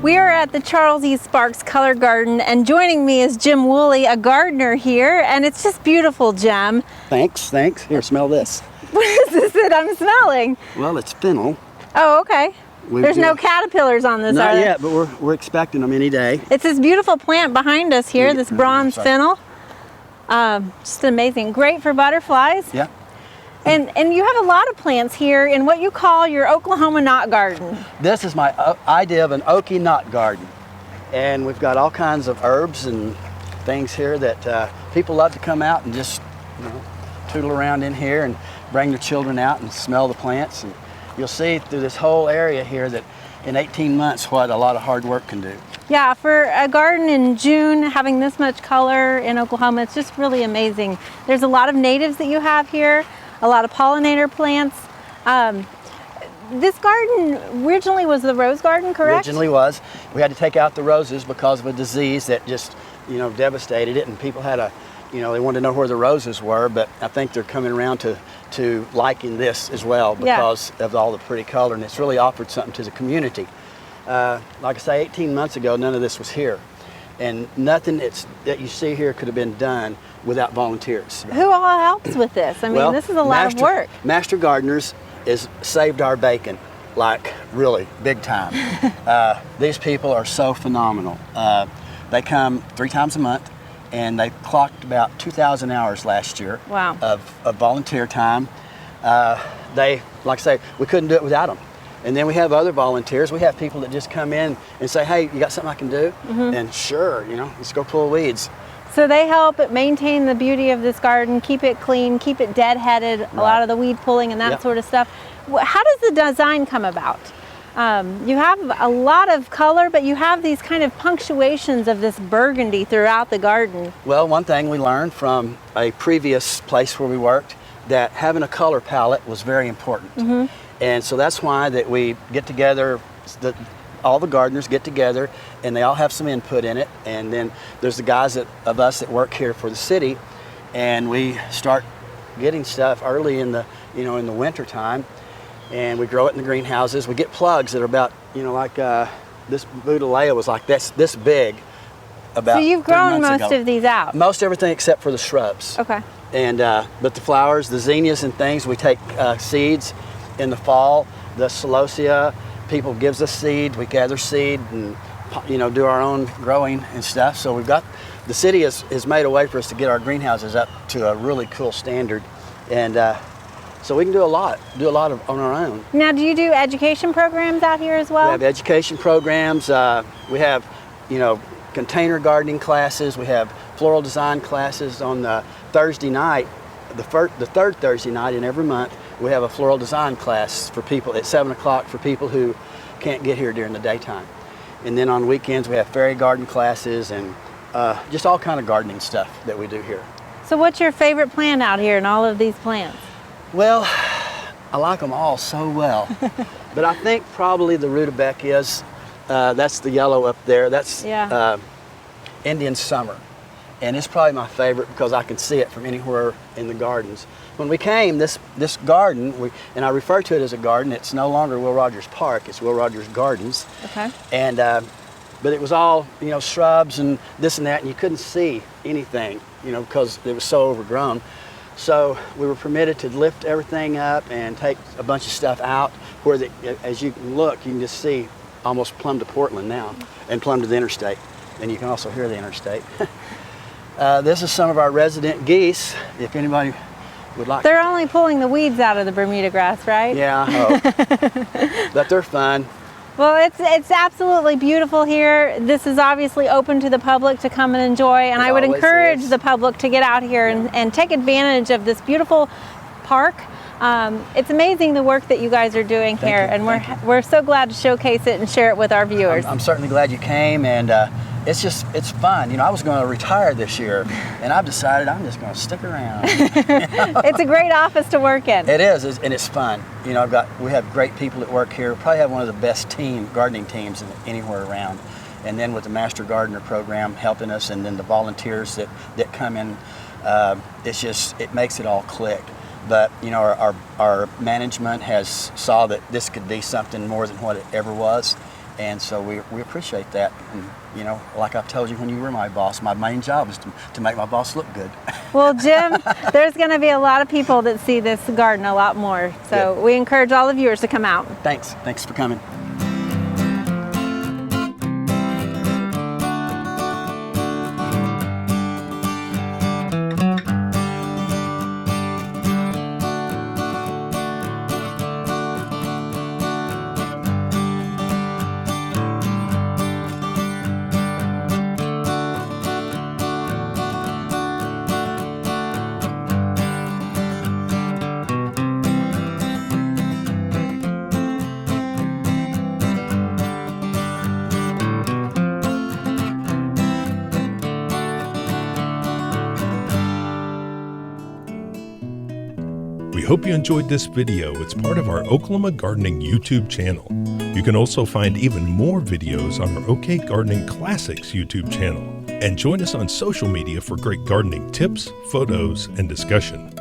We are at the Charles E. Sparks Color Garden, and joining me is Jim Woolley, a gardener here, and it's just beautiful, Jim. Thanks. Here, smell this. What is this that I'm smelling? Well, it's fennel. Oh, okay. There's no caterpillars on this, Not are there? yet, but we're expecting them any day. It's this beautiful plant behind us here, this bronze fennel. Just amazing. Great for butterflies. Yeah. And you have a lot of plants here in what you call your Oklahoma knot garden. This is my idea of an oaky knot garden. And we've got all kinds of herbs and things here that people love to come out and just, tootle around in here and bring their children out and smell the plants. And you'll see through this whole area here that in 18 months what a lot of hard work can do. Yeah, for a garden in June, having this much color in Oklahoma, it's just really amazing. There's a lot of natives that you have here, a lot of pollinator plants. This garden originally was the rose garden, correct? Originally was. We had to take out the roses because of a disease that just, devastated it, and people had they wanted to know where the roses were, but I think they're coming around to liking this as well because of all the pretty color, and it's really offered something to the community. Like I say, 18 months ago, none of this was here. And nothing that you see here could have been done without volunteers. Who all helps with this? I mean, this is a lot of work. Master Gardeners has saved our bacon, like really big time. These people are so phenomenal. They come 3 times a month, and they clocked about 2,000 hours last year. Wow. of volunteer time. Like I say, we couldn't do it without them. And then we have other volunteers. We have people that just come in and say, hey, you got something I can do? Mm-hmm. And sure, let's go pull weeds. So they help maintain the beauty of this garden, keep it clean, keep it deadheaded, right. A lot of the weed pulling and that sort of stuff. How does the design come about? You have a lot of color, but you have these kind of punctuations of this burgundy throughout the garden. Well, one thing we learned from a previous place where we worked, that having a color palette was very important. Mm-hmm. And so that's why that we get together, all the gardeners get together, and they all have some input in it. And then there's the guys of us that work here for the city, and we start getting stuff early in the in the winter time, and we grow it in the greenhouses. We get plugs that are about like this Buddleia was like this big. About so you've grown most of these out. Most everything except for the shrubs. Okay. And but the flowers, the zinnias and things, we take seeds in the fall. The celosia, people gives us seed, we gather seed and do our own growing and stuff. So we've got, the city has made a way for us to get our greenhouses up to a really cool standard, and so we can do a lot of on our own. Now, do you do education programs out here as well? We have education programs. We have container gardening classes. We have floral design classes on the Thursday night, the third Thursday night in every month. We have a floral design class for people at 7 o'clock for people who can't get here during the daytime. And then on weekends we have fairy garden classes and just all kind of gardening stuff that we do here. So what's your favorite plant out here in all of these plants? Well, I like them all so well. But I think probably the rudbeckias, that's the yellow up there, that's Indian Summer. And it's probably my favorite because I can see it from anywhere in the gardens. When we came, this garden, and I refer to it as a garden, it's no longer Will Rogers Park, it's Will Rogers Gardens. Okay. And, but it was all, shrubs and this and that, and you couldn't see anything, because it was so overgrown. So we were permitted to lift everything up and take a bunch of stuff out where, as you can look, you can just see almost plumb to Portland now and plumb to the interstate. And you can also hear the interstate. This is some of our resident geese, if anybody would like. They're only pulling the weeds out of the Bermuda grass, right? Yeah, I hope. But they're fun. Well, it's absolutely beautiful here. This is obviously open to the public to come and enjoy, and I would encourage the public to get out here and take advantage of this beautiful park. It's amazing the work that you guys are doing here, and we're so glad to showcase it and share it with our viewers. I'm certainly glad you came, and it's fun. I was going to retire this year, and I've decided I'm just going to stick around. It's a great office to work in. It is, and it's fun. We have great people that work here. We probably have one of the best gardening teams anywhere around. And then with the Master Gardener program helping us, and then the volunteers that come in, it makes it all click. But our management has saw that this could be something more than what it ever was, And so we appreciate that. And, you know, like I've told you when you were my boss, my main job is to make my boss look good. Well, Jim, there's going to be a lot of people that see this garden a lot more. So Good. we encourage all the viewers to come out. Thanks. Thanks for coming. We hope you enjoyed this video. It's part of our Oklahoma Gardening YouTube channel. You can also find even more videos on our OK Gardening Classics YouTube channel. And join us on social media for great gardening tips, photos, and discussion.